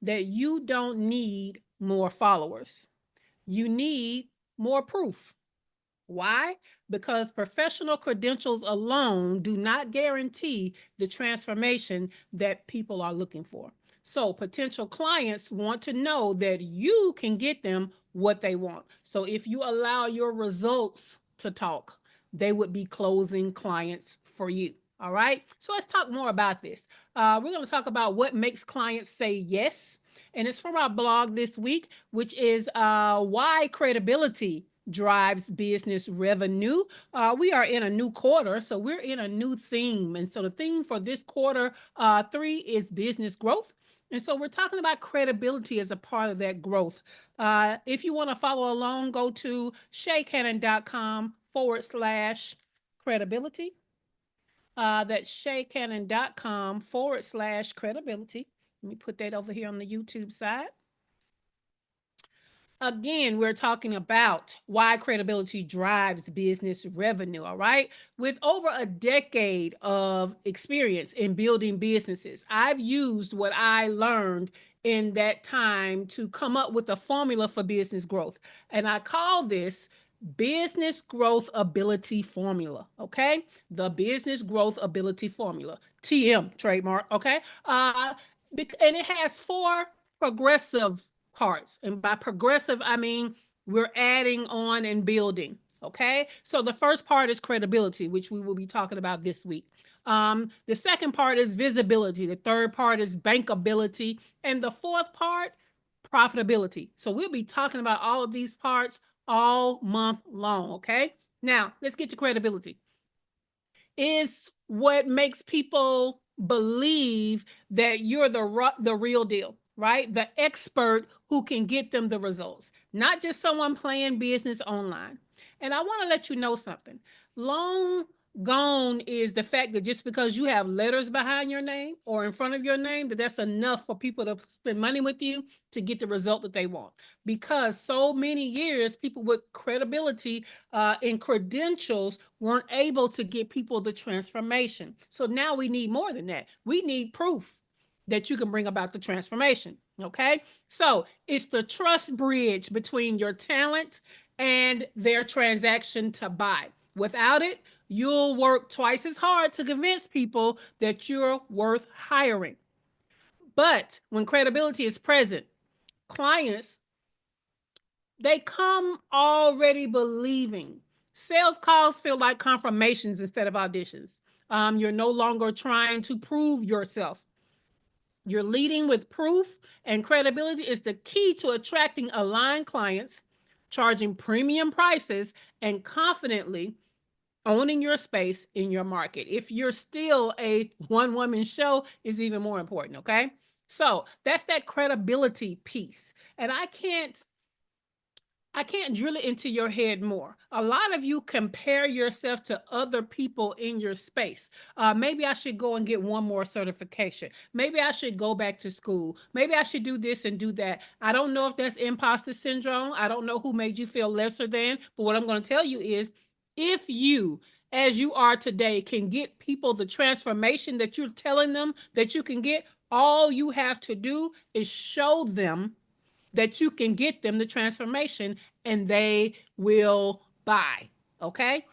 that you don't need more followers. You need more proof. Why? Because professional credentials alone do not guarantee the transformation that people are looking for. So, potential clients want to know that you can get them what they want. So, if you allow your results to talk, they would be closing clients for you. All right. So, let's talk more about this. We're going to talk about what makes clients say yes. And it's from our blog this week, which is why credibility drives business revenue. We are in a new quarter, so we're in a new theme. And so the theme for this quarter three is business growth. And so we're talking about credibility as a part of that growth. If you want to follow along, go to shaycannon.com/credibility. That's shaycannon.com/credibility. Let me put that over here on the YouTube side. Again, we're talking about why credibility drives business revenue. All right. With over a decade of experience in building businesses, I've used what I learned in that time to come up with a formula for business growth. And I call this business growth ability formula. Okay. The business growth ability formula, TM trademark. Okay. And it has four progressive parts. And by progressive, I mean we're adding on and building. Okay. So the first part is credibility, which we will be talking about this week. The second part is visibility. The third part is bankability. And the fourth part, profitability. So we'll be talking about all of these parts all month long. Okay. Now let's get to credibility. Is what makes people believe that you're the real deal, right? The expert who can get them the results, not just someone playing business online. And I want to let you know something. Long gone is the fact that just because you have letters behind your name or in front of your name, that's enough for people to spend money with you to get the result that they want. Because so many years, people with credibility and credentials weren't able to get people the transformation. So now we need more than that. We need proof that you can bring about the transformation. Okay. So it's the trust bridge between your talent and their transaction to buy. Without it, you'll work twice as hard to convince people that you're worth hiring. But when credibility is present, clients, they come already believing. Sales calls feel like confirmations instead of auditions. You're no longer trying to prove yourself. You're leading with proof, and credibility is the key to attracting aligned clients, charging premium prices, and confidently owning your space in your market. If you're still a one woman show, is even more important. Okay. So that's that credibility piece. And I can't drill it into your head more. A lot of you compare yourself to other people in your space. Maybe I should go and get one more certification. Maybe I should go back to school. Maybe I should do this and do that. I don't know if that's imposter syndrome. I don't know who made you feel lesser than. But what I'm going to tell you is if you, as you are today, can get people the transformation that you're telling them that you can get, all you have to do is show them that you can get them the transformation and they will buy. Okay.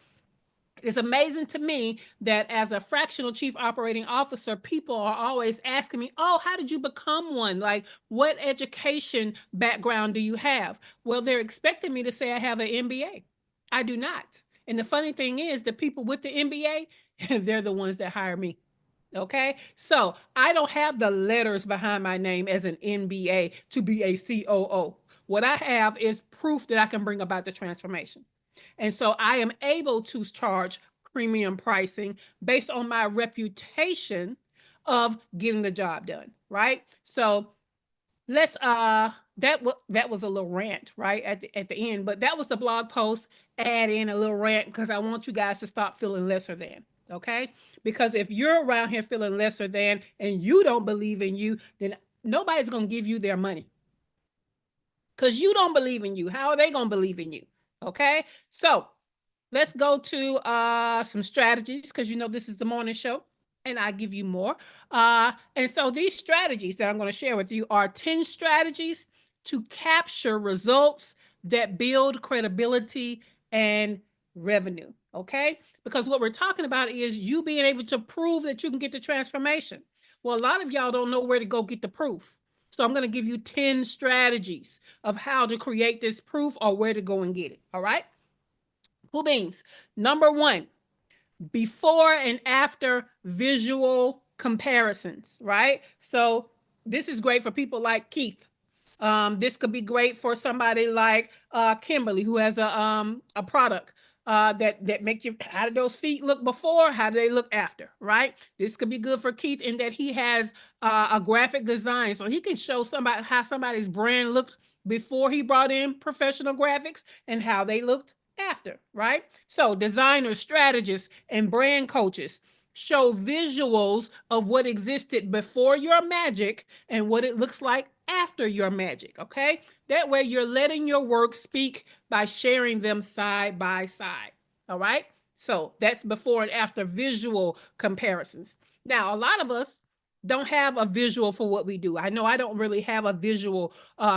It's amazing to me that as a fractional chief operating officer, people are always asking me, oh, how did you become one? Like, what education background do you have? Well, they're expecting me to say I have an MBA. I do not. And the funny thing is, the people with the MBA, they're the ones that hire me. Okay. So I don't have the letters behind my name as an MBA to be a COO. What I have is proof that I can bring about the transformation. And so I am able to charge premium pricing based on my reputation of getting the job done. Right. So let's that was a little rant right at the end, but that was the blog post. Add in a little rant because I want you guys to stop feeling lesser than. Okay. Because if you're around here feeling lesser than and you don't believe in you, then nobody's going to give you their money because you don't believe in you. How are they going to believe in you? Okay. So let's go to some strategies because you know this is the morning show. and I give you more. And so these strategies that I'm going to share with you are 10 strategies to capture results that build credibility and revenue. Okay. Because what we're talking about is you being able to prove that you can get the transformation. Well, a lot of y'all don't know where to go get the proof. So I'm going to give you 10 strategies of how to create this proof or where to go and get it. All right. Cool beans. Number one, before and after visual comparisons, right? So this is great for people like Keith. This could be great for somebody like Kimberly, who has a product that make you. How do those feet look before? How do they look after? Right. This could be good for Keith in that he has a graphic design, so he can show somebody how somebody's brand looked before he brought in professional graphics and how they looked after. Right. So designers, strategists, and brand coaches show visuals of what existed before your magic and what it looks like after your magic. Okay. That way you're letting your work speak by sharing them side by side. All right. So that's before and after visual comparisons. Now, a lot of us don't have a visual for what we do. I know I don't really have a visual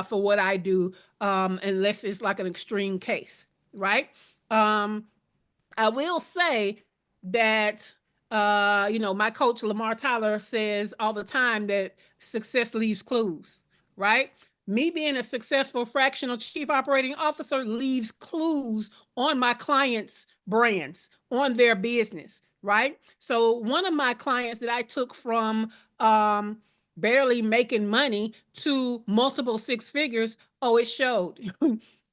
for what I do unless it's like an extreme case, right? Um, I will say that my coach Lamar Tyler says all the time that success leaves clues, right? Me being a successful fractional chief operating officer leaves clues on my clients' brands, on their business, right? So one of my clients that I took from barely making money to multiple six figures, oh, it showed.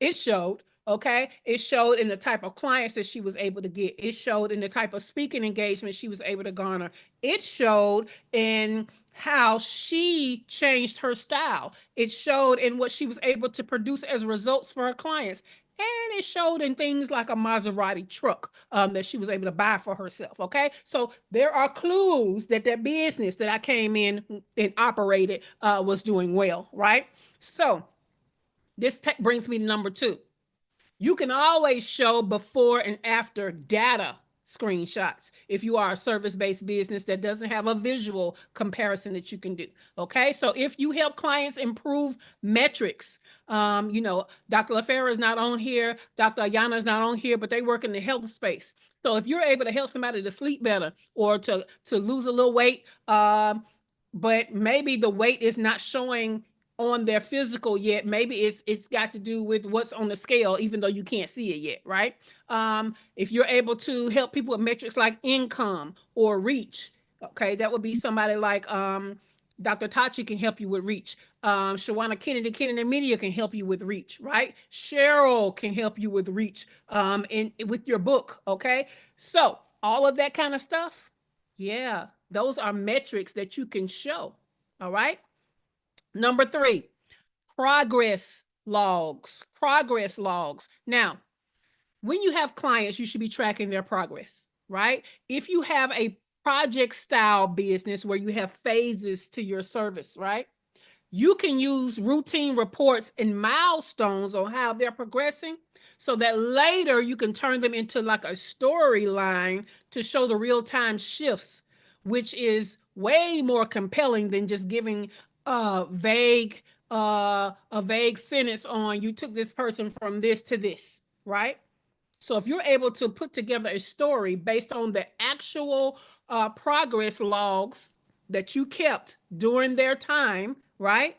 It showed. Okay. It showed in the type of clients that she was able to get. It showed in the type of speaking engagement she was able to garner. It showed in how she changed her style. It showed in what she was able to produce as results for her clients. And it showed in things like a Maserati truck that she was able to buy for herself. Okay. So there are clues that that business that I came in and operated was doing well. Right. So this brings me to number two. You can always show before and after data screenshots if you are a service-based business that doesn't have a visual comparison that you can do. Okay, so if you help clients improve metrics, Dr. LaFera is not on here, Dr. Ayana is not on here, but they work in the health space. So if you're able to help somebody to sleep better or to lose a little weight, but maybe the weight is not showing on their physical yet, maybe it's got to do with what's on the scale, even though you can't see it yet, right? If you're able to help people with metrics like income or reach, okay, that would be somebody like Dr. Tachi can help you with reach. Shawana Kennedy Media can help you with reach, right? Cheryl can help you with reach with your book, okay? So all of that kind of stuff, yeah, those are metrics that you can show. All right. Number three, progress logs. Progress logs. Now, when you have clients, you should be tracking their progress, right? If you have a project style business where you have phases to your service, right? You can use routine reports and milestones on how they're progressing so that later you can turn them into like a storyline to show the real-time shifts, which is way more compelling than just giving a vague sentence on you took this person from this to this, right? So if you're able to put together a story based on the actual progress logs that you kept during their time, right?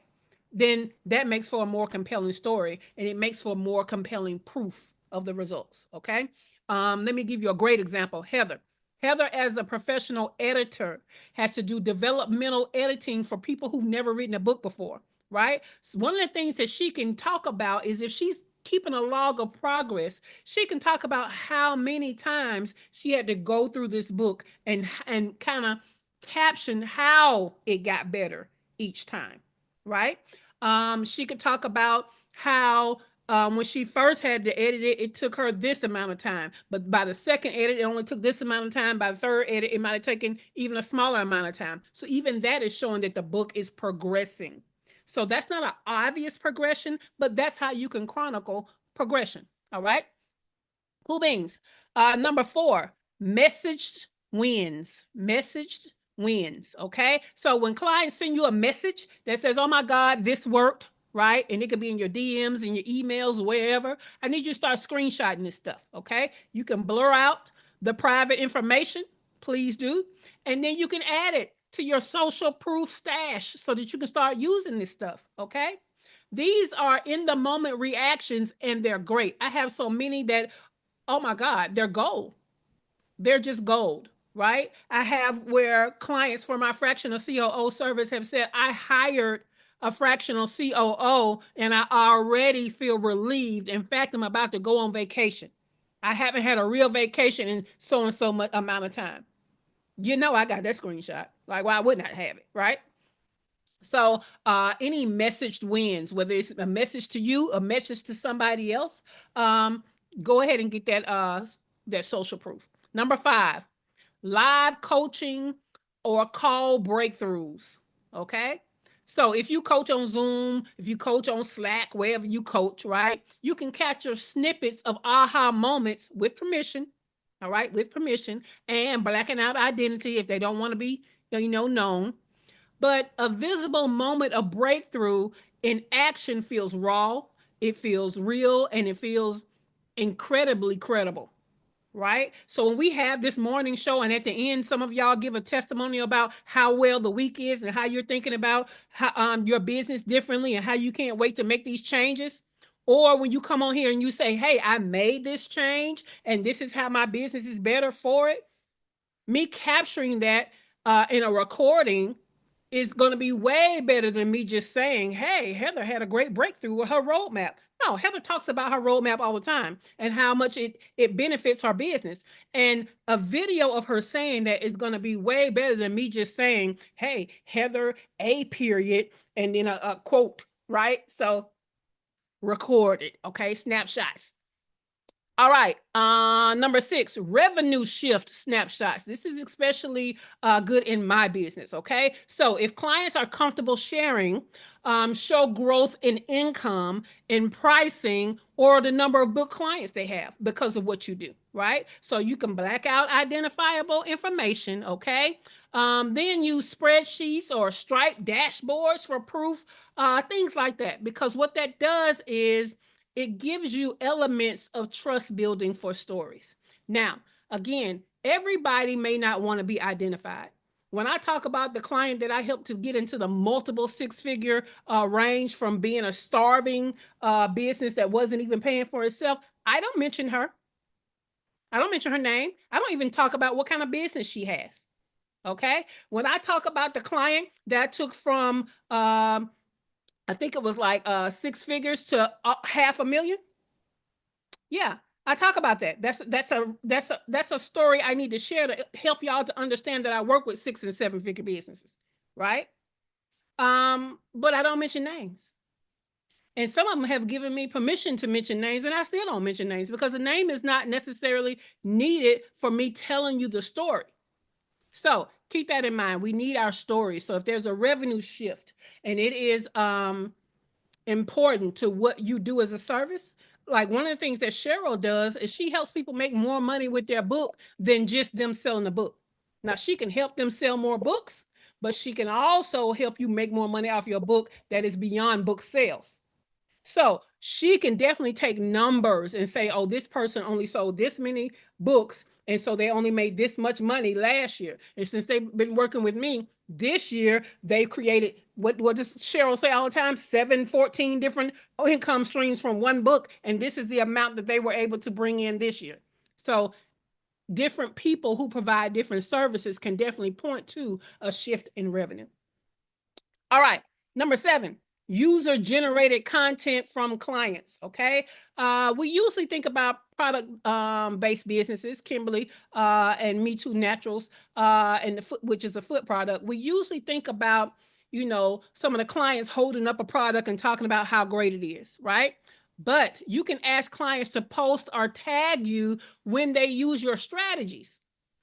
Then that makes for a more compelling story and it makes for more compelling proof of the results. Okay. Let me give you a great example. Heather, as a professional editor, has to do developmental editing for people who've never written a book before, right? So one of the things that she can talk about is if she's keeping a log of progress, she can talk about how many times she had to go through this book and kind of caption how it got better each time, right? She could talk about how when she first had to edit it, it took her this amount of time. But by the second edit, it only took this amount of time. By the third edit, it might have taken even a smaller amount of time. So even that is showing that the book is progressing. So that's not an obvious progression, but that's how you can chronicle progression. All right. Cool beans. Number four, messaged wins. Messaged wins. Okay. So when clients send you a message that says, oh my God, this worked, right? And it could be in your DMs and your emails, wherever. I need you to start screenshotting this stuff. Okay. You can blur out the private information. Please do. And then you can add it to your social proof stash so that you can start using this stuff. Okay. These are in the moment reactions and they're great. I have so many that, oh my God, they're gold. They're just gold, right? I have where clients for my fractional COO service have said, I hired a fractional COO and I already feel relieved. In fact, I'm about to go on vacation. I haven't had a real vacation in so and so much amount of time. You know, I got that screenshot. Like, why wouldn't I have it, right? So any messaged wins, whether it's a message to you, a message to somebody else, um, go ahead and get that social proof. Number 5, live coaching or call breakthroughs. Okay. So if you coach on Zoom, if you coach on Slack, wherever you coach, right, you can capture snippets of aha moments with permission. All right, with permission, and blacking out identity if they don't want to be, known. But a visible moment of breakthrough in action feels raw, it feels real, and it feels incredibly credible. Right. So when we have this morning show and at the end, some of y'all give a testimony about how well the week is and how you're thinking about how, your business differently and how you can't wait to make these changes. Or when you come on here and you say, hey, I made this change and this is how my business is better for it. Me capturing that in a recording is going to be way better than me just saying, hey, Heather had a great breakthrough with her roadmap. No, Heather talks about her roadmap all the time and how much it benefits her business. And a video of her saying that is going to be way better than me just saying, hey, Heather, a period, and then a quote, right? So record it, okay? Snapshots. All right. Number 6, revenue shift snapshots. This is especially good in my business. Okay. So if clients are comfortable sharing, show growth in income, in pricing, or the number of book clients they have because of what you do. Right. So you can black out identifiable information. Okay. Then use spreadsheets or Stripe dashboards for proof, things like that. Because what that does is it gives you elements of trust building for stories. Now, again, everybody may not want to be identified. When I talk about the client that I helped to get into the multiple six-figure range from being a starving business that wasn't even paying for itself, I don't mention her. I don't mention her name. I don't even talk about what kind of business she has. Okay. When I talk about the client that took from I think it was like 6 figures to 500,000. Yeah, I talk about that. That's a story I need to share to help y'all to understand that I work with 6 and 7 figure businesses, right? But I don't mention names. And some of them have given me permission to mention names, and I still don't mention names because the name is not necessarily needed for me telling you the story. So keep that in mind. We need our story. So if there's a revenue shift and it is important to what you do as a service, like one of the things that Cheryl does is she helps people make more money with their book than just them selling the book. Now she can help them sell more books, but she can also help you make more money off your book that is beyond book sales. So she can definitely take numbers and say, oh, this person only sold this many books. And so they only made this much money last year. And since they've been working with me this year, they created what does Cheryl say all the time? 14 different income streams from one book. And this is the amount that they were able to bring in this year. So different people who provide different services can definitely point to a shift in revenue. All right. Number 7, user generated content from clients. Okay. We usually think about product based businesses, Kimberly and Me Too Naturals, and the foot, which is a foot product. We usually think about, some of the clients holding up a product and talking about how great it is, right? But you can ask clients to post or tag you when they use your strategies.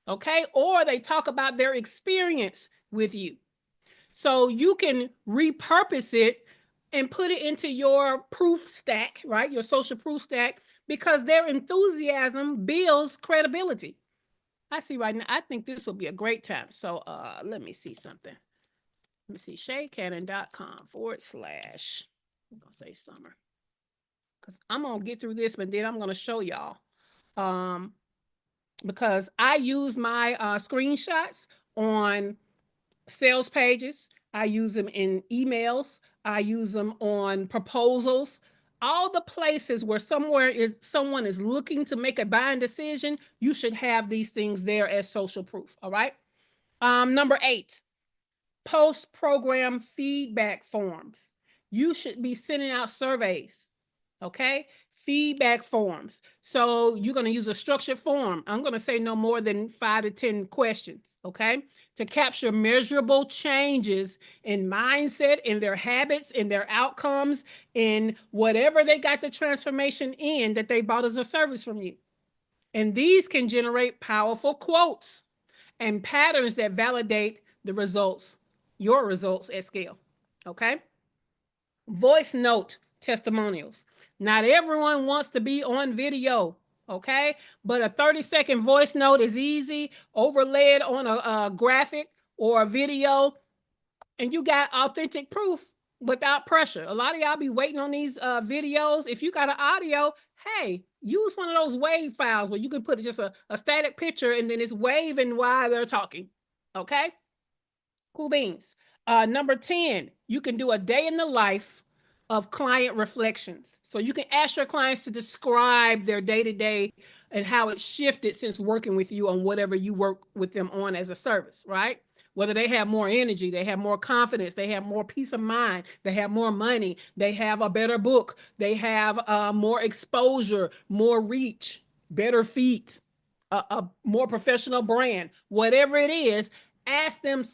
Okay. Or they talk about their experience with you. So you can repurpose it and put it into your proof stack, right? Your social proof stack, because their enthusiasm builds credibility. I see right now. I think this will be a great time. So let me see something. Let me see. ShayCannon.com/. I'm gonna say summer. Because I'm gonna get through this, but then I'm gonna show y'all. Um, because I use my screenshots on sales pages. I use them in emails. I use them on proposals. All the places where someone is looking to make a buying decision, you should have these things there as social proof. All right. Number 8, post program feedback forms. You should be sending out surveys. Okay. Feedback forms. So you're going to use a structured form. I'm going to say no more than 5 to 10 questions. Okay. To capture measurable changes in mindset, in their habits, in their outcomes, in whatever they got the transformation in that they bought as a service from you. And these can generate powerful quotes and patterns that validate the results, your results at scale. Okay. Voice note testimonials. Not everyone wants to be on video. Okay. But a 30-second voice note is easy, overlaid on a graphic or a video, and you got authentic proof without pressure. A lot of y'all be waiting on these videos. If you got an audio, hey, use one of those wave files where you can put just a static picture and then it's waving while they're talking. Okay. Cool beans. Number 10, you can do a day in the life of client reflections. So you can ask your clients to describe their day to day and how it shifted since working with you on whatever you work with them on as a service, right? Whether they have more energy, they have more confidence, they have more peace of mind, they have more money, they have a better book, they have more exposure, more reach, better feet, a more professional brand, whatever it is, ask them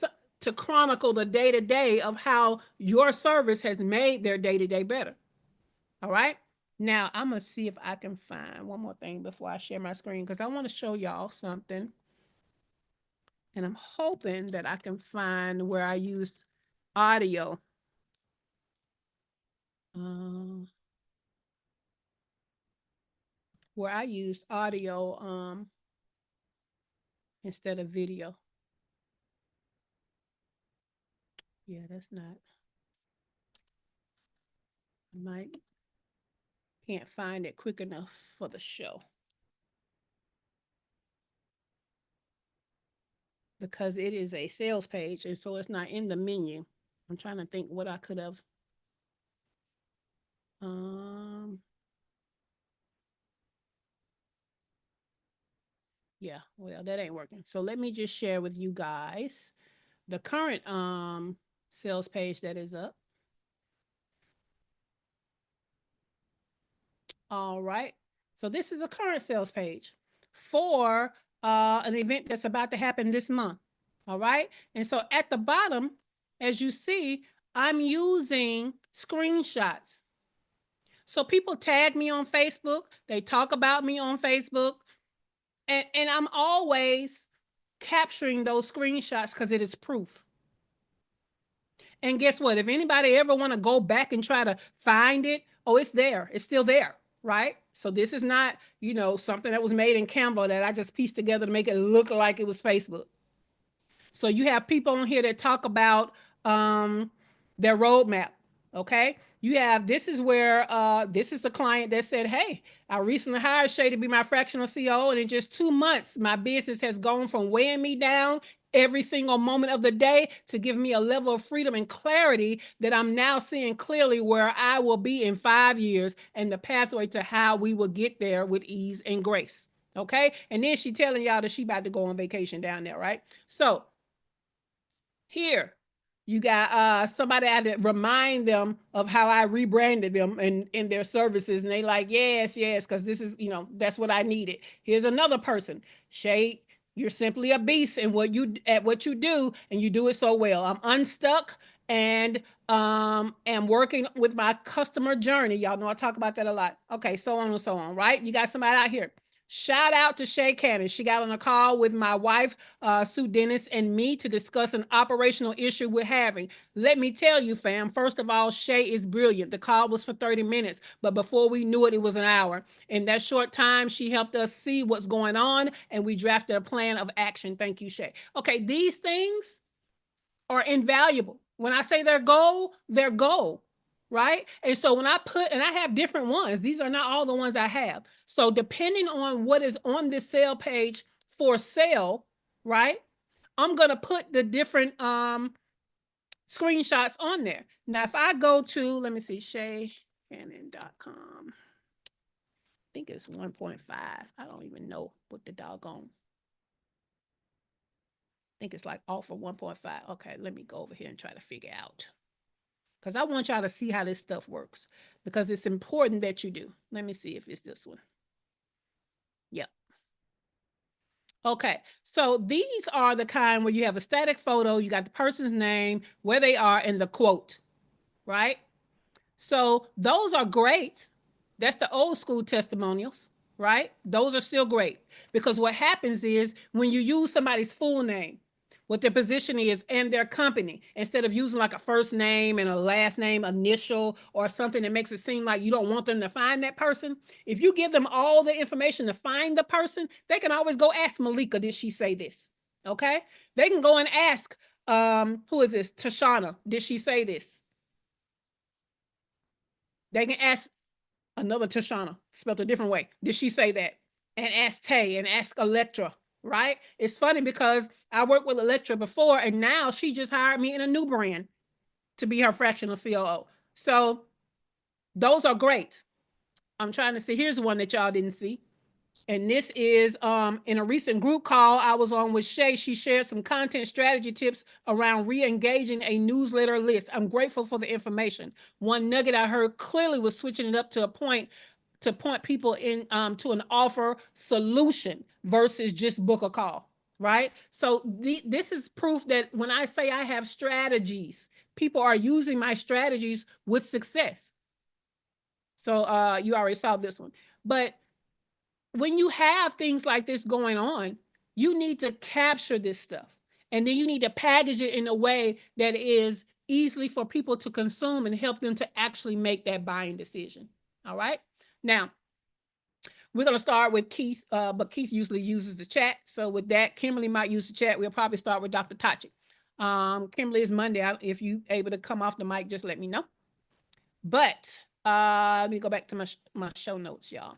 to chronicle the day to day of how your service has made their day to day better. All right. Now I'm gonna see if I can find one more thing before I share my screen because I want to show y'all something, and I'm hoping that I can find where I used audio. Um, where I used audio instead of video. Yeah, that's not. I might can't find it quick enough for the show because it is a sales page and so it's not in the menu. I'm trying to think what I could have. Um, yeah, well, that ain't working. So let me just share with you guys the current sales page that is up. All right. So this is a current sales page for an event that's about to happen this month. All right. And so at the bottom, as you see, I'm using screenshots. So people tag me on Facebook, they talk about me on Facebook, and I'm always capturing those screenshots because it is proof. And guess what? If anybody ever want to go back and try to find it, oh, it's there. It's still there, right? So this is not, something that was made in Canva that I just pieced together to make it look like it was Facebook. So you have people on here that talk about their roadmap. Okay. You have this is where this is a client that said, hey, I recently hired Shay to be my fractional CEO, and in just 2 months, my business has gone from weighing me down every single moment of the day to give me a level of freedom and clarity that I'm now seeing clearly where I will be in 5 years and the pathway to how we will get there with ease and grace. Okay. And then she telling y'all that she about to go on vacation down there, right? So here, you got somebody had to remind them of how I rebranded them in their services, and they like, yes, yes, because this is, that's what I needed. Here's another person. Shay, you're simply a beast in what you do, and you do it so well. I'm unstuck and am working with my customer journey. Y'all know I talk about that a lot. Okay, so on and so on, right? You got somebody out here. Shout out to Shay Cannon. She got on a call with my wife, Sue Dennis, and me to discuss an operational issue we're having. Let me tell you, fam, first of all, Shay is brilliant. The call was for 30 minutes, but before we knew it, it was an hour. In that short time, she helped us see what's going on, and we drafted a plan of action. Thank you, Shay. Okay, these things are invaluable. When I say their goal, right? And so when I put, and I have different ones, these are not all the ones I have. So depending on what is on this sale page for sale, right? I'm going to put the different screenshots on there. Now, if I go to, let me see, shaycannon.com. I think it's 1.5. I don't even know what the doggone. I think it's like offer 1.5. Okay, let me go over here and try to figure out. Because I want y'all to see how this stuff works. Because it's important that you do. Let me see if it's this one. Yep. Okay, so these are the kind where you have a static photo, you got the person's name, where they are, and the quote, right? So those are great. That's the old school testimonials, right? Those are still great because what happens is when you use somebody's full name, what their position is and their company, instead of using like a first name and a last name initial or something that makes it seem like you don't want them to find that person. If you give them all the information to find the person, they can always go ask Malika, did she say this? Okay. They can go and ask, who is this? Tashana, did she say this? They can ask another Tashana, spelled a different way. Did she say that? And ask Tay and ask Electra, right? It's funny because I worked with Electra before and now she just hired me in a new brand to be her fractional COO. So those are great. I'm trying to see. Here's one that y'all didn't see. And this is in a recent group call I was on with Shay. She shared some content strategy tips around re-engaging a newsletter list. I'm grateful for the information. One nugget I heard clearly was switching it up to a point to point people in to an offer solution versus just book a call, right? So this is proof that when I say I have strategies, people are using my strategies with success. So you already saw this one. But when you have things like this going on, you need to capture this stuff. And then you need to package it in a way that is easily for people to consume and help them to actually make that buying decision. All right. Now, we're going to start with Keith, but Keith usually uses the chat. So with that, Kimberly might use the chat. We'll probably start with Dr. Tachi. Kimberly, is Monday. If you able to come off the mic, just let me know. But let me go back to my show notes, y'all.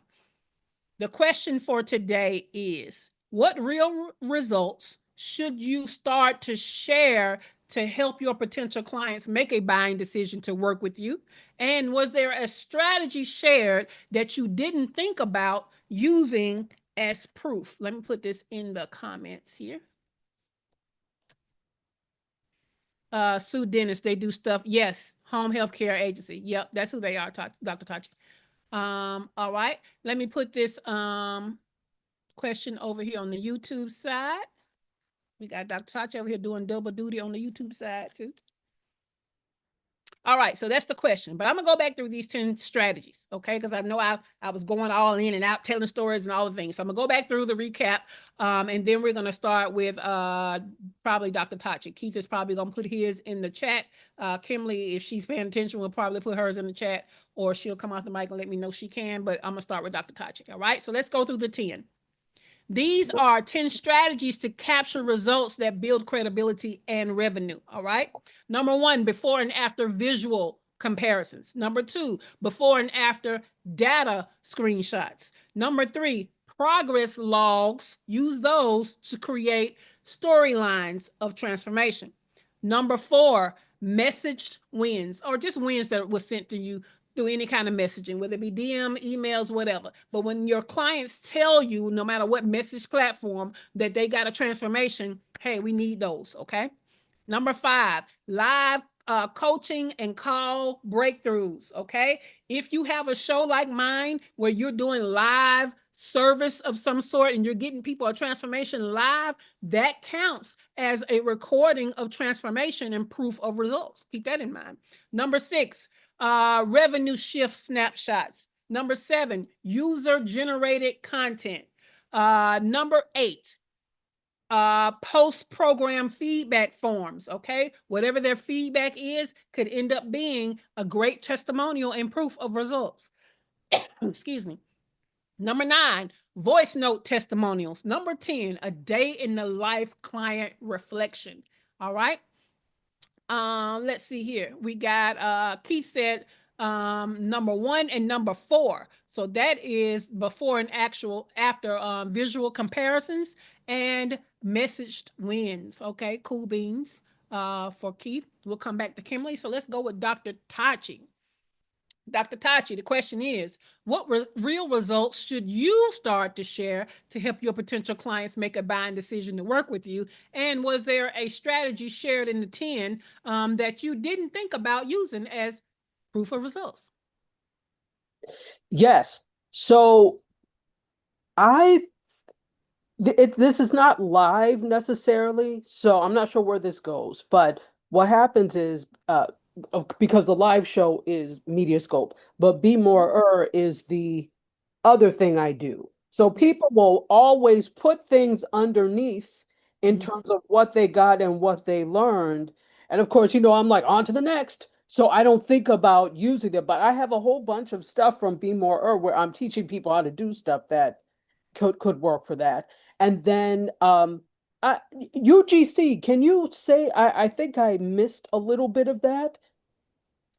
The question for today is, what real results should you start to share to help your potential clients make a buying decision to work with you? And was there a strategy shared that you didn't think about using as proof? Let me put this in the comments here. Sue Dennis, they do stuff. Yes, home health care agency. Yep, that's who they are, Dr. Tachi. All right, let me put this question over here on the YouTube side. We got Dr. Tachi over here doing double duty on the YouTube side too. All right, so that's the question. But I'm gonna go back through these 10 strategies, okay? Because I know I was going all in and out telling stories and all the things. So I'm gonna go back through the recap, and then we're gonna start with probably Dr. Tachi. Keith is probably gonna put his in the chat. Kimberly, if she's paying attention, will probably put hers in the chat, or she'll come off the mic and let me know she can. But I'm gonna start with Dr. Tachi. All right, so let's go through the 10. These are 10 strategies to capture results that build credibility and revenue. All right. Number one, before and after visual comparisons. Number two, before and after data screenshots. Number three, progress logs. Use those to create storylines of transformation. Number four, messaged wins, or just wins that was sent to you through any kind of messaging, whether it be DM, emails, whatever. But when your clients tell you, no matter what message platform, that they got a transformation, hey, we need those, okay? Number five, live coaching and call breakthroughs, okay? If you have a show like mine where you're doing live service of some sort and you're getting people a transformation live, that counts as a recording of transformation and proof of results. Keep that in mind. Number six, revenue shift snapshots. Number seven, user generated content. Number 8, post program feedback forms. Okay, whatever their feedback is could end up being a great testimonial and proof of results. Excuse me. Number 9, voice note testimonials. Number 10, a day in the life client reflection. All right. Let's see here. We got Keith said number 1 and number 4. So that is before and actual after visual comparisons and messaged wins. Okay, cool beans for Keith. We'll come back to Kimberly. So let's go with Dr. Tachi. Dr. Tachi, the question is, what real results should you start to share to help your potential clients make a buying decision to work with you? And was there a strategy shared in the 10 that you didn't think about using as proof of results? Yes. So I this is not live necessarily, so I'm not sure where this goes. But what happens is, because the live show is Mediascope, but Be Mhm. More is the other thing I do. So Yes. people will always put things underneath in terms Mhm. of what they got and what they learned. And of course, I'm like, on to the next. So I don't think about using it, but I have a whole bunch of stuff from Be More where I'm teaching people how to do stuff that could work for that. And then UGC, can you say I think I missed a little bit of that?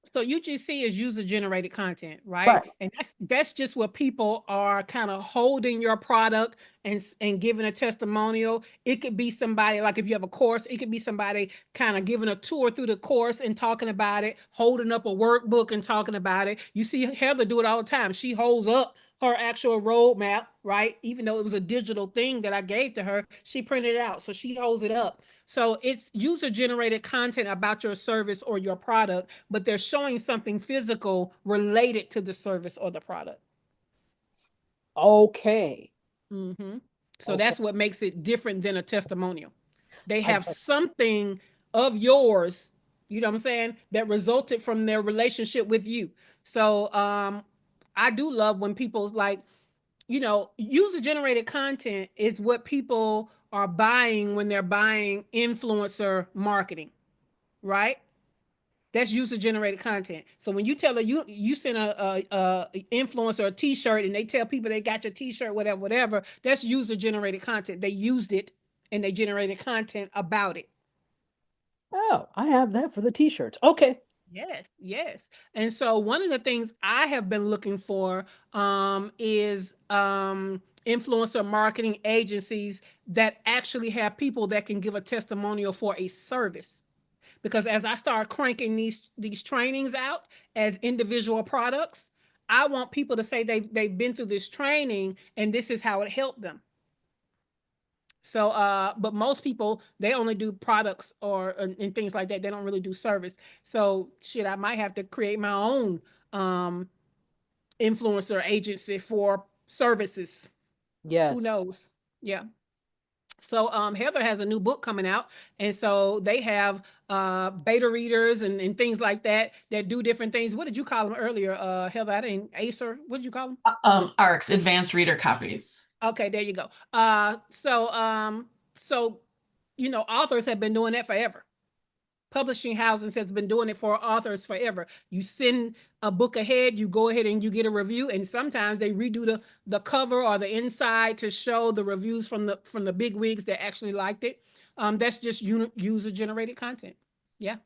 So UGC is user generated content, right? Right. And that's just where people are kind of holding your product and giving a testimonial. It could be somebody, like if you have a course, it could be somebody kind of giving a tour through the course and talking about it, holding up a workbook and talking about it. You see Heather do it all the time. She holds up her actual roadmap, right? Even though it was a digital thing that I gave to her, she printed it out. So she holds it up. So it's user generated content about your service or your product, but they're showing something physical related to the service or the product. Okay. Mm-hmm. So Okay. that's what makes it different than a testimonial. They I have get. something of yours, you know what I'm saying, that resulted from their relationship with you. So I do love when people like, user generated content is what people are buying when they're buying influencer marketing, right? That's user generated content. So when you tell her you send a influencer a T-shirt and they tell people they got your T-shirt, whatever, whatever, that's user generated content. They used it and they generated content about it. Oh, I have that for the t-shirts. Okay. Yes, yes. And so one of the things I have been looking for is influencer marketing agencies that actually have people that can give a testimonial for a service. Because as I start cranking these trainings out as individual products, I want people to say they've been through this training and this is how it helped them. So but most people they only do products or and things like that. They don't really do service. So shit, I might have to create my own um influencer agency for services. Who Yes. knows? Yeah. So Heather has a new book coming out, and so they have beta readers and things like that that do different things. What did you call them earlier, Heather? I didn't Acer. What did you call them? ARCs, advanced reader copies. Okay, there you go. So authors have been doing that forever. Publishing houses has been doing it for authors forever. You send a book ahead, you go ahead and you get a review, and sometimes they redo the cover or the inside to show the reviews from the big wigs that actually liked it. That's just user generated content. Yeah.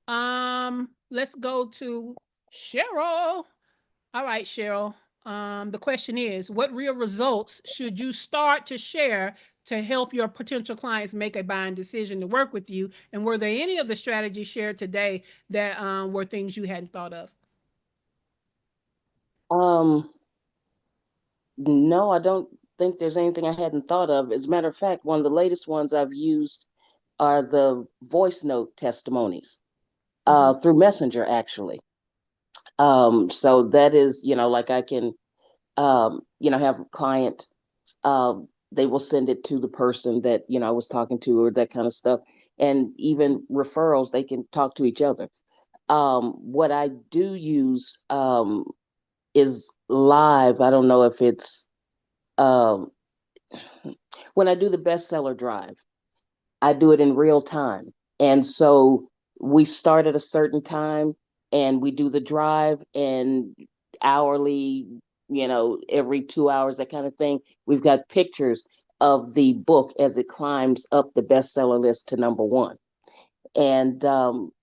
Let's go to Cheryl. All right, Cheryl. The question is, what real results should you start to share to help your potential clients make a buying decision to work with you? And were there any of the strategies shared today that were things you hadn't thought of? Um, no, I don't think there's anything I hadn't thought of. As a matter of fact, one of the latest ones I've used are the voice note testimonies Mm-hmm. through Messenger, actually. So that is, like I can, have a client, they will send it to the person that, I was talking to or that kind of stuff. And even referrals, they can talk to each other. What I do use is live. I don't know if it's Um, when I do the bestseller drive, I do it in real time. And so we start at a certain time and we do the drive and hourly, every 2 hours, that kind of thing. We've got pictures of the book as it climbs up the bestseller list to number one. And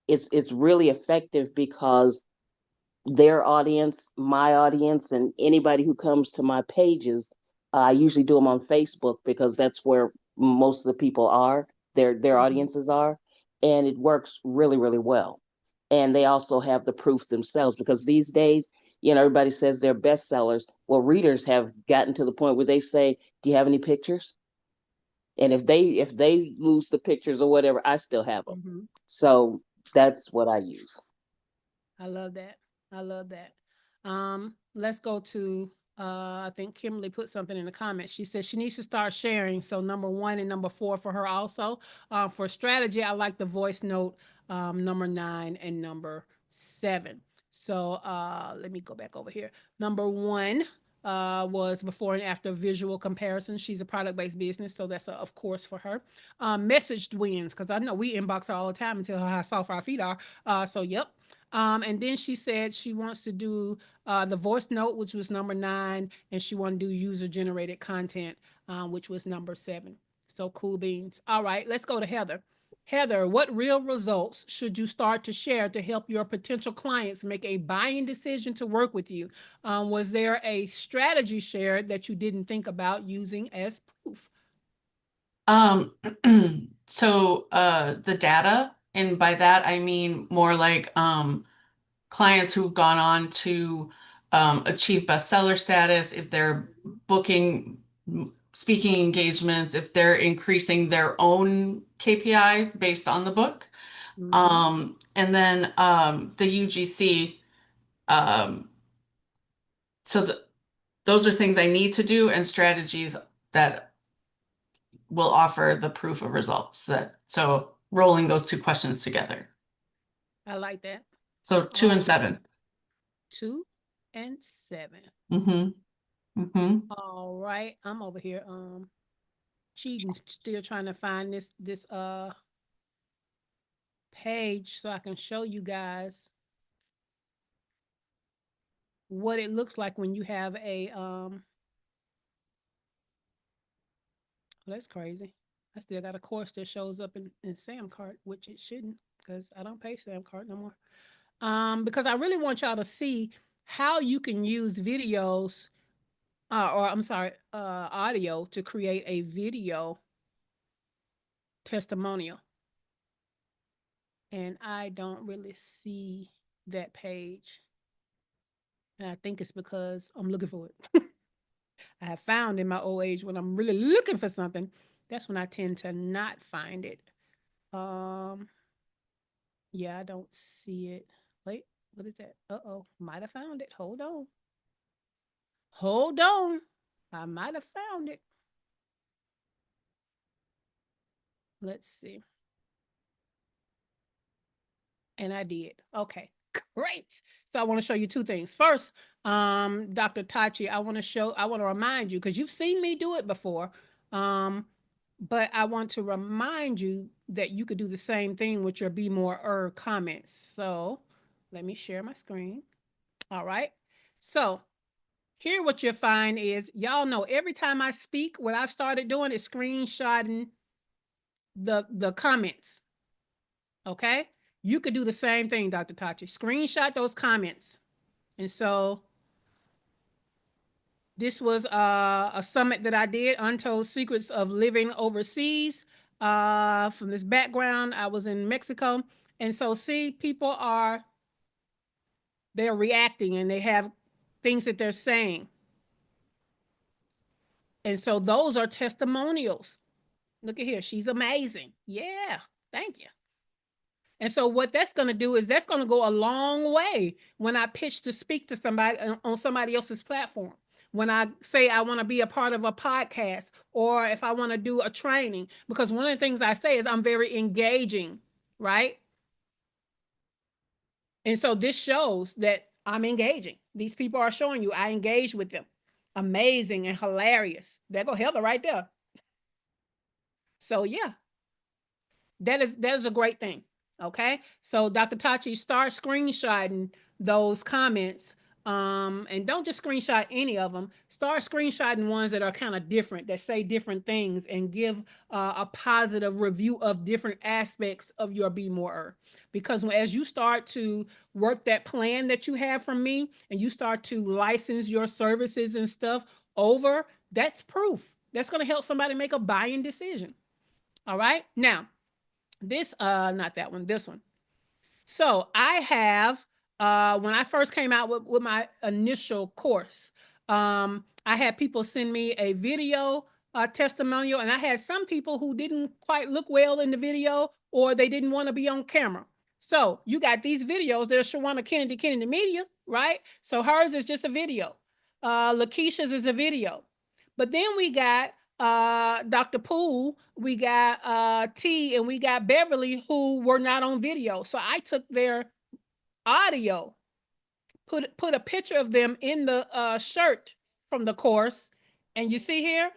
it's really effective because their audience, my audience, and anybody who comes to my pages. I usually do them on Facebook because that's where most of the people are, their Mhm. audiences are, and it works really, really well. And they also have the proof themselves because these days, everybody says they're bestsellers. Well, readers have gotten to the point where they say, "Do you have any pictures?" And if they lose the pictures or whatever, I still have them. Mhm. So that's what I use. I love that. I love that. Let's go to I think Kimberly put something in the comments. She said she needs to start sharing. So number one and number four for her also. For strategy, I like the voice note number nine and number seven. So let me go back over here. Number one was before and after visual comparison. She's a product based business, so that's of course for her. Messaged wins because I know we inbox her all the time and tell her how soft our feet are. So yep, and then she said she wants to do the voice note, which was number nine, and she want to do user generated content, which was number seven. So cool beans. All right, let's go to Heather. Heather, what real results should you start to share to help your potential clients make a buying decision to work with you? Was there a strategy shared that you didn't think about using as proof? Um, so the data, and by that I mean more like clients who've gone on to achieve bestseller status, if they're booking speaking engagements, if they're increasing their own KPIs based on the book. Mm-hmm. And then the UGC. Um, so those are things I need to do and strategies that will offer the proof of results. So rolling those two questions together. I like that. So two and All seven. two and seven. Mm-hmm. Mm-hmm. All right, I'm over here cheating, still trying to find this page so I can show you guys what it looks like when you have a well, that's crazy. I still got a course that shows up in Samcart, which it shouldn't because I don't pay Samcart no more. Because I really want y'all to see how you can use videos or I'm sorry, audio to create a video testimonial. And I don't really see that page. And I think it's because I'm looking for it. I have found in my old age when I'm really looking for something, that's when I tend to not find it. Um, yeah, I don't see it. Wait, what is that? Uh-oh, might have found it. Hold on. Hold on. I might have found it. Let's see. And I did. Okay, great. So I want to show you two things. First, Dr. Tachi, I want to remind you because you've seen me do it before. Um, but I want to remind you that you could do the same thing with your be more comments. So let me share my screen. All right. So here what you'll find is y'all know every time I speak, what I've started doing is screenshotting the comments. Okay. You could do the same thing, Dr. Tachi. Screenshot those comments. And so this was a summit that I did, Untold Secrets of Living Overseas. From this background, I was in Mexico. And so, see, people are, they're reacting and they have things that they're saying. And so, those are testimonials. Look at here. She's amazing. Yeah. Thank you. And so what that's going to do is that's going to go a long way when I pitch to speak to somebody on somebody else's platform. When I say I want to be a part of a podcast or if I want to do a training, because one of the things I say is I'm very engaging, right? And so this shows that I'm engaging. These people are showing you I engage with them. Amazing and hilarious. There go Heather right there. So yeah, that is a great thing. Okay, so Dr. Tachi, start screenshotting those comments, and don't just screenshot any of them. Start screenshotting ones that are kind of different, that say different things, and give a positive review of different aspects of your Be More. Because as you start to work that plan that you have from me, and you start to license your services and stuff over, that's proof. That's going to help somebody make a buying decision. All right, now this not that one, this one. So I have when I first came out with my initial course, I had people send me a video testimonial, and I had some people who didn't quite look well in the video, or they didn't want to be on camera. So you got these videos. There's Shawana Kennedy Media, right? So hers is just a video. Lakeisha's is a video. But then we got Dr. Poole, we got T, and we got Beverly, who were not on video. So I took their audio, put a picture of them in the shirt from the course, and you see here,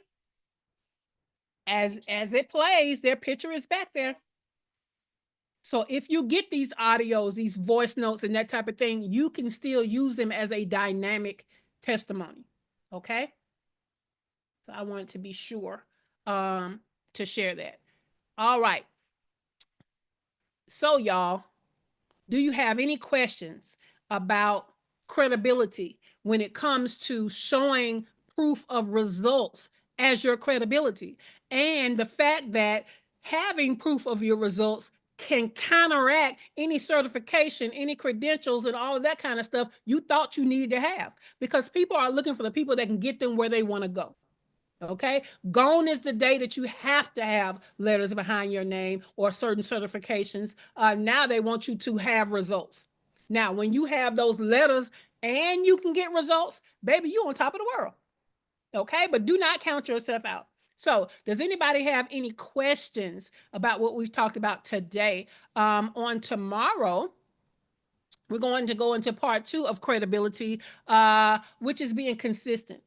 as it plays, their picture is back there. So if you get these audios, these voice notes, and that type of thing, you can still use them as a dynamic testimony. Okay. So I wanted to be sure to share that. All right. So, y'all, do you have any questions about credibility when it comes to showing proof of results as your credibility? And the fact that having proof of your results can counteract any certification, any credentials, and all of that kind of stuff you thought you needed to have, because people are looking for the people that can get them where they want to go. Okay, gone is the day that you have to have letters behind your name or certain certifications. Now they want you to have results. Now, when you have those letters and you can get results, baby, you on top of the world. Okay, but do not count yourself out. So, does anybody have any questions about what we've talked about today? On tomorrow, we're going to go into part 2 of credibility, which is being consistent.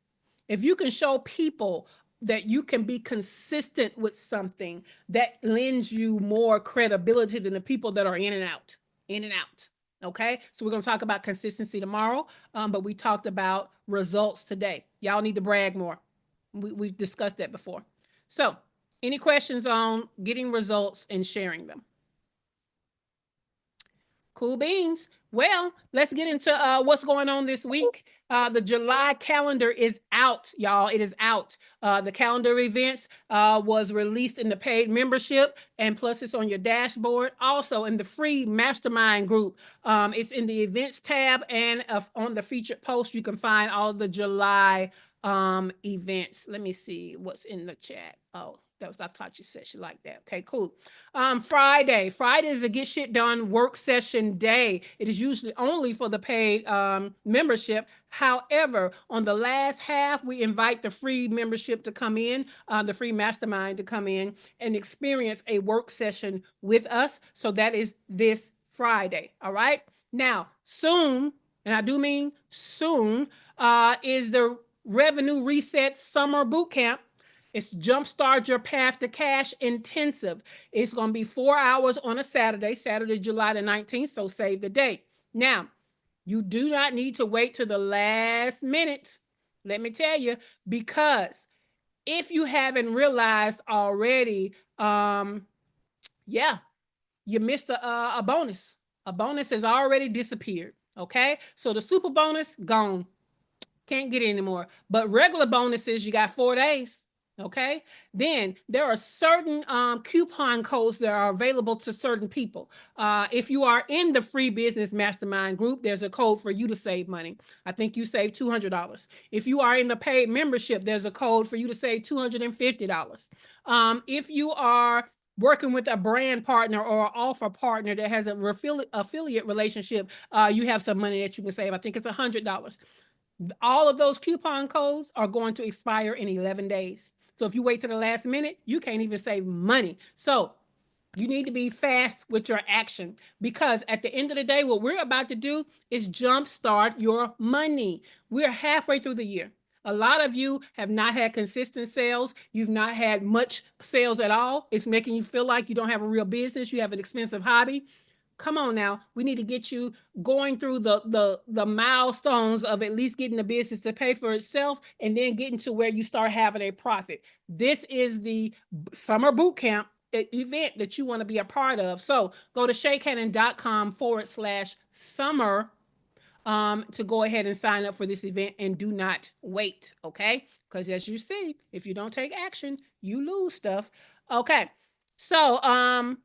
If you can show people that you can be consistent with something, that lends you more credibility than the people that are in and out, in and out. Okay, so we're going to talk about consistency tomorrow, but we talked about results today. Y'all need to brag more. We've discussed that before. So, any questions on getting results and sharing them? Cool beans. Well, let's get into what's going on this week. The July calendar is out, y'all. It is out. The calendar events was released in the paid membership, and plus it's on your dashboard. Also in the free mastermind group, it's in the events tab, and on the featured post, you can find all the July events. Let me see what's in the chat. Oh, that was Dr. Tachi said she liked that. Okay, cool. Friday is a get shit done work session day. It is usually only for the paid membership. However, on the last half, we invite the free membership to come in, the free mastermind to come in and experience a work session with us. So that is this Friday. All right. Now, soon, and I do mean soon, is the Revenue Reset Summer Boot Camp. It's Jumpstart Your Path to Cash Intensive. It's going to be 4 hours on a Saturday, July the 19th, so save the date. Now, you do not need to wait to the last minute, let me tell you, because if you haven't realized already, yeah, you missed a bonus. A bonus has already disappeared, okay? So the super bonus, gone. Can't get it anymore. But regular bonuses, you got 4 days. Okay. Then there are certain coupon codes that are available to certain people. If you are in the free business mastermind group, there's a code for you to save money. I think you save $200. If you are in the paid membership, there's a code for you to save $250. If you are working with a brand partner or offer partner that has a affiliate relationship, you have some money that you can save. I think it's $100. All of those coupon codes are going to expire in 11 days. So if you wait to the last minute, you can't even save money. So you need to be fast with your action, because at the end of the day, what we're about to do is jumpstart your money. We're halfway through the year. A lot of you have not had consistent sales. You've not had much sales at all. It's making you feel like you don't have a real business. You have an expensive hobby. Come on now, we need to get you going through the milestones of at least getting the business to pay for itself, and then getting to where you start having a profit. This is the summer boot camp event that you want to be a part of. So go to shakehannon.com/summer to go ahead and sign up for this event, and do not wait, okay? Because as you see, if you don't take action, you lose stuff. Okay. So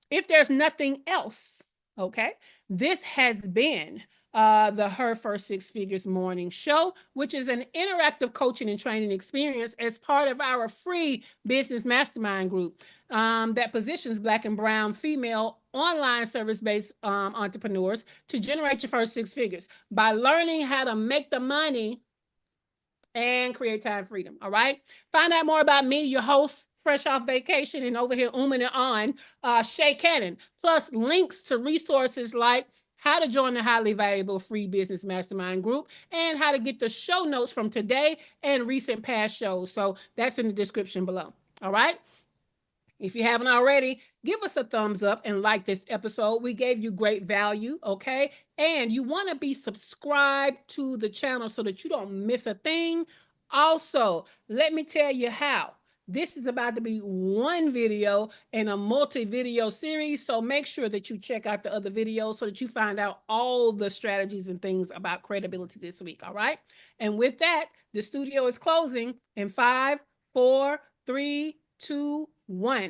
if there's nothing else, okay, this has been the Her First Six Figures Morning Show, which is an interactive coaching and training experience as part of our free business mastermind group that positions Black and Brown female online service-based entrepreneurs to generate your first six figures by learning how to make the money and create time freedom. All right. Find out more about me, your host, fresh off vacation and over here umming and on, Shay Cannon, plus links to resources like how to join the highly valuable free business mastermind group and how to get the show notes from today and recent past shows. So that's in the description below. All right. If you haven't already, give us a thumbs up and like this episode. We gave you great value, okay? And you want to be subscribed to the channel so that you don't miss a thing. Also, let me tell you how. This is about to be one video in a multi-video series, so make sure that you check out the other videos so that you find out all the strategies and things about credibility this week, all right? And with that, the studio is closing in 5, 4, 3, 2, 1.